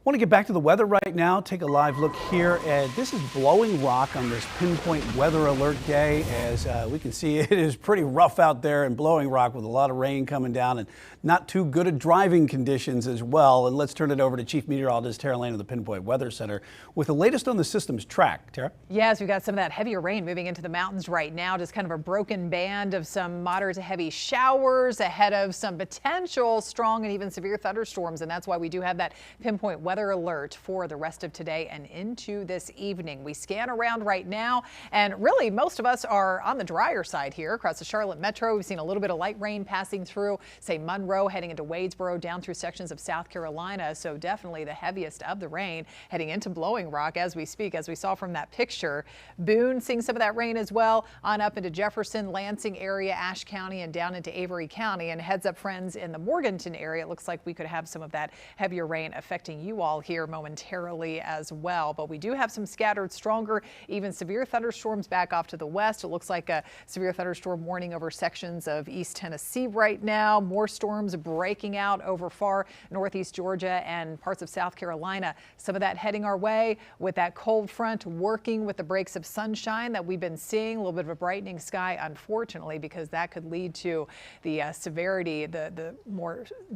Want to get back to the weather right now. Take a live look here. This is Blowing Rock on this pinpoint weather alert day. As we can see, it is pretty rough out there in Blowing Rock with a lot of rain coming down and not too good at driving conditions as well. And let's turn it over to Chief Meteorologist Tara Lane of the Pinpoint Weather Center with the latest on the system's track. Tara? Yes, we've got some of that heavier rain moving into the mountains right now. Just kind of a broken band of some moderate to heavy showers ahead of some potential strong and even severe thunderstorms. And that's why we do have that pinpoint weather alert for the rest of today and into this evening. We scan around right now, and really most of us are on the drier side here across the Charlotte Metro. We've seen a little bit of light rain passing through, say, Monroe, heading into Wadesboro, down through sections of South Carolina. So definitely the heaviest of the rain heading into Blowing Rock as we speak, as we saw from that picture. Boone seeing some of that rain as well, on up into Jefferson, Lansing area, Ashe County, and down into Avery County. And heads up, friends, in the Morganton area, it looks like we could have some of that heavier rain affecting you all here momentarily as well. But we do have some scattered, stronger, even severe thunderstorms back off to the west. It looks like a severe thunderstorm warning over sections of East Tennessee right now. More storms breaking out over far northeast Georgia and parts of South Carolina. Some of that heading our way with that cold front working with the breaks of sunshine that we've been seeing. A little bit of a brightening sky, unfortunately, because that could lead to the severity, the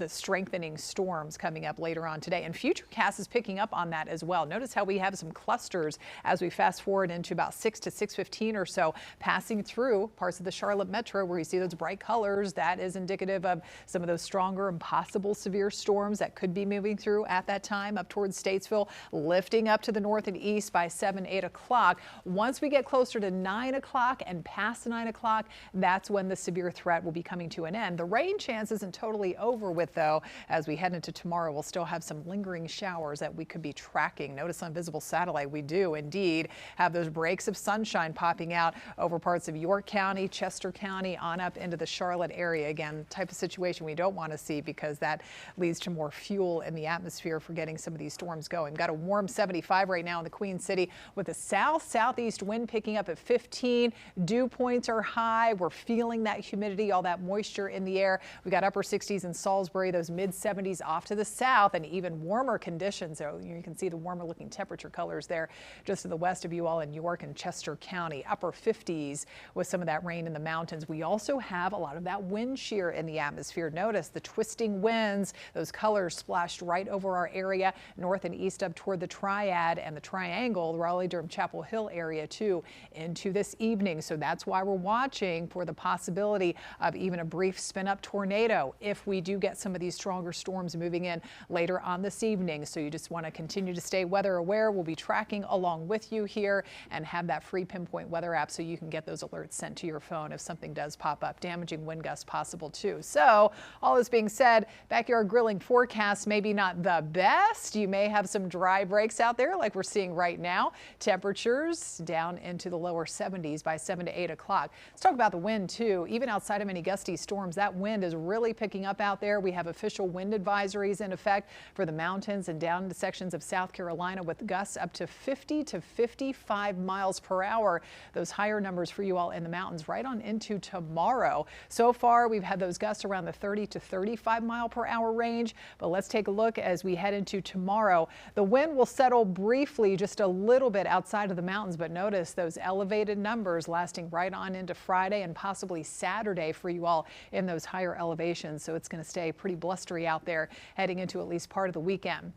strengthening storms coming up later on today. And Futurecast is picking up on that as well. Notice how we have some clusters as we fast forward into about 6 to 6:15 or so, passing through parts of the Charlotte Metro where you see those bright colors. That is indicative of some of those stronger and possible severe storms that could be moving through at that time up towards Statesville, lifting up to the north and east by 7, 8 o'clock. Once we get closer to 9 o'clock and past 9 o'clock, that's when the severe threat will be coming to an end. The rain chance isn't totally over with, though. As we head into tomorrow, we'll still have some lingering showers that we could be tracking. Notice on visible satellite, we do indeed have those breaks of sunshine popping out over parts of York County, Chester County, on up into the Charlotte area. Again, type of situation we don't want to see because that leads to more fuel in the atmosphere for getting some of these storms going. We've got a warm 75 right now in the Queen City with a southeast wind picking up at 15. Dew points are high. We're feeling that humidity, all that moisture in the air. We got upper 60s in Salisbury, those mid 70s off to the south, and even warmer conditions. So you can see the warmer looking temperature colors there just to the west of you all in York and Chester County. Upper 50s with some of that rain in the mountains. We also have a lot of that wind shear in the atmosphere. Notice the twisting winds, those colors splashed right over our area, north and east up toward the Triad and the Triangle, the Raleigh-Durham Chapel Hill area too, into this evening. So that's why we're watching for the possibility of even a brief spin up tornado if we do get some of these stronger storms moving in later on this evening. So you just want to continue to stay weather aware. We'll be tracking along with you here and have that free pinpoint weather app so you can get those alerts sent to your phone if something does pop up. Damaging wind gusts possible too. So all this being said, backyard grilling forecast maybe not the best. You may have some dry breaks out there like we're seeing right now. Temperatures down into the lower 70s by 7 to 8 o'clock. Let's talk about the wind too. Even outside of any gusty storms, that wind is really picking up out there. We have official wind advisories in effect for the mountains and down into sections of South Carolina with gusts up to 50 to 55 miles per hour. Those higher numbers for you all in the mountains right on into tomorrow. So far, we've had those gusts around the 30 to 35 mile per hour range. But let's take a look as we head into tomorrow. The wind will settle briefly just a little bit outside of the mountains, but notice those elevated numbers lasting right on into Friday and possibly Saturday for you all in those higher elevations. So it's going to stay pretty blustery out there heading into at least part of the weekend.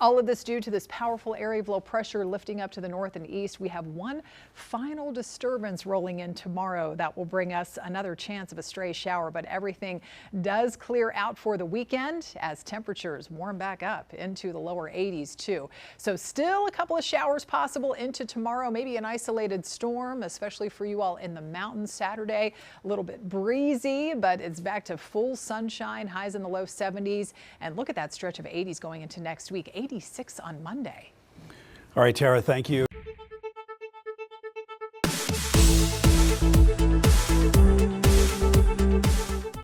All of this due to this powerful area of low pressure lifting up to the north and east. We have one final disturbance rolling in tomorrow that will bring us another chance of a stray shower, but everything does clear out for the weekend as temperatures warm back up into the lower 80s too. So still a couple of showers possible into tomorrow, maybe an isolated storm, especially for you all in the mountains Saturday. A little bit breezy, but it's back to full sunshine, highs in the low 70s. And look at that stretch of 80s going into next week. 86 on Monday. All right, Tara, thank you.